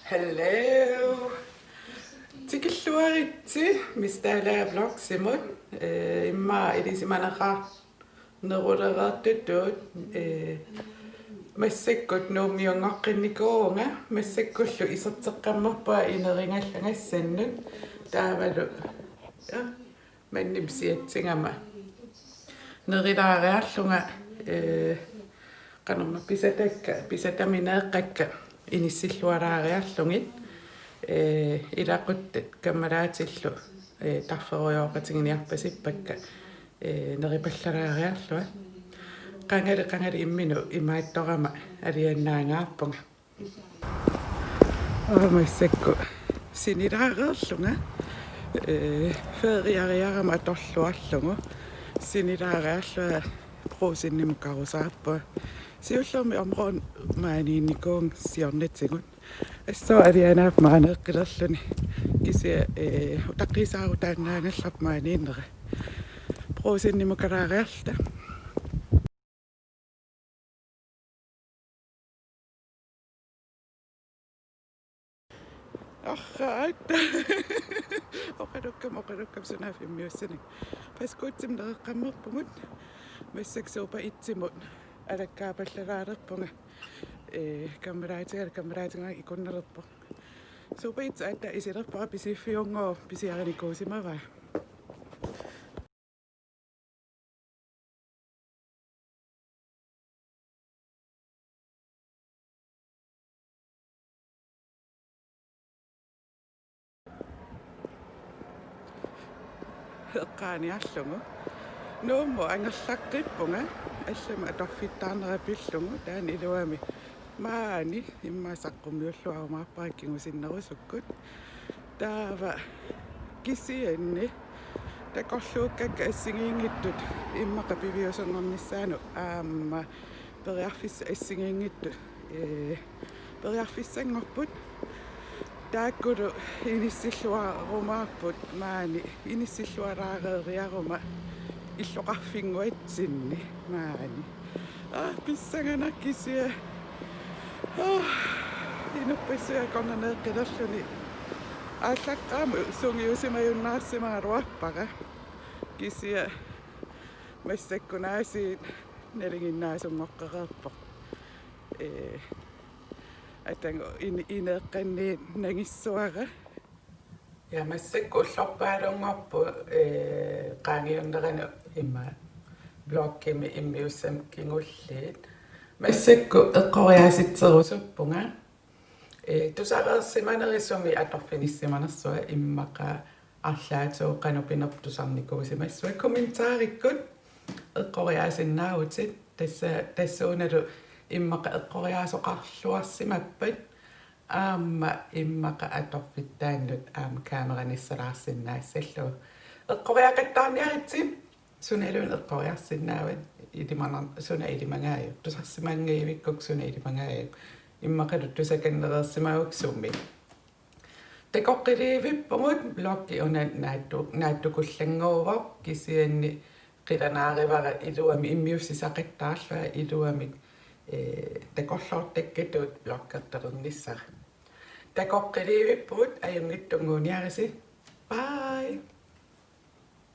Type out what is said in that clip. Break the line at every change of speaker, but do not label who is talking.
Hello. Tikilluaritsi mistaalaa vlog simut imma ilisimanaqaa nerulereertuttuut massakkut nuumiungoqqinnikуунга массаккуллу исертеққаммарпаа инерингаллагассаннут таавалу маннипсиатсигама нерилаариарлунга qanarma pisataminеэққакка иниссиллуалаариарлугит илақутtat каммалаатиллу тарферуйоқатигиниарпасиппакка нерипаллалаариарлуа qangали иммину имаатторама алианнаангаарпунга массакку синилаареерлунга фериариарама аторлуарлугу синилаариарлуа просиннимукарусааппа сиуллерми омроон maaниинникуун сиорнатсигут ассоо алианаап маанеэккилерлүни кися утаққисаарутааннаагаллап maaнииннера просиннимукалаариарта Arraat. Oqalukkam sunaafimmiussani. Paskuutsim nereqqammerpungut massaksuupa itsimut alakkaapallalaalerpunga kammalaatiga ikunnererpo. Suupa itsa atta isilerpara pisiffiungoo pisiarinikuusimavaa. Qaaniarlungu nuummu angerlaqqippunga allama atorfittaarnerapillungu taani iluami maani immaasaqqumiulluarumaarpaakkingusinnerusukkut taava kisianni takorluukkakka assingiingittut immaqapiviusunngornissaanu aamma periarfissa assingiingittut periarfissangorput taakkulu inissilluarumaarput maani inissillualaareeriaruma illoqarfinguatsinni maani pissanganakisia inuppassia kornaneeqqilerluni ааllaqqaamu sungiusimajunnaarsimaaruarpaqa kisia massakkunaasiit nalinginnaasungorqereerpoq атанго инеэкканниит нагиссуара я массакку уллорпаалунгорпу qaangiunneranu имма блоккими иммиуссам кингуллиит массакку эққориааситсерусуппунга тусареерсиманерисуми аторфиниссиманерсуа иммақа арлаатеоққанупинерп тусарникуусимассуа комментаариккут эққориаасиннаавутит тассууналу иммаqa eqqoriaasoqarluarsimappat aamma immaqa atorfittaannut aama kaameranissalаарsinnaassalluu eqqoriaqattaarniaritsim sunaluun eqqoriarsinnaavat ilimanar suna ilimangaaju tusarsimanngaivikkuk suna ilimangaaju immaqalut tusakannereersimauksummi takoqqiliivippungut bloggi una naattukullanguuvaq kisianni qilanaarivara iluami immiussisaqattaarlua iluamik takorlortakkatut bloggerternissar takoqqiliivipput ajungittunguuniarisi bye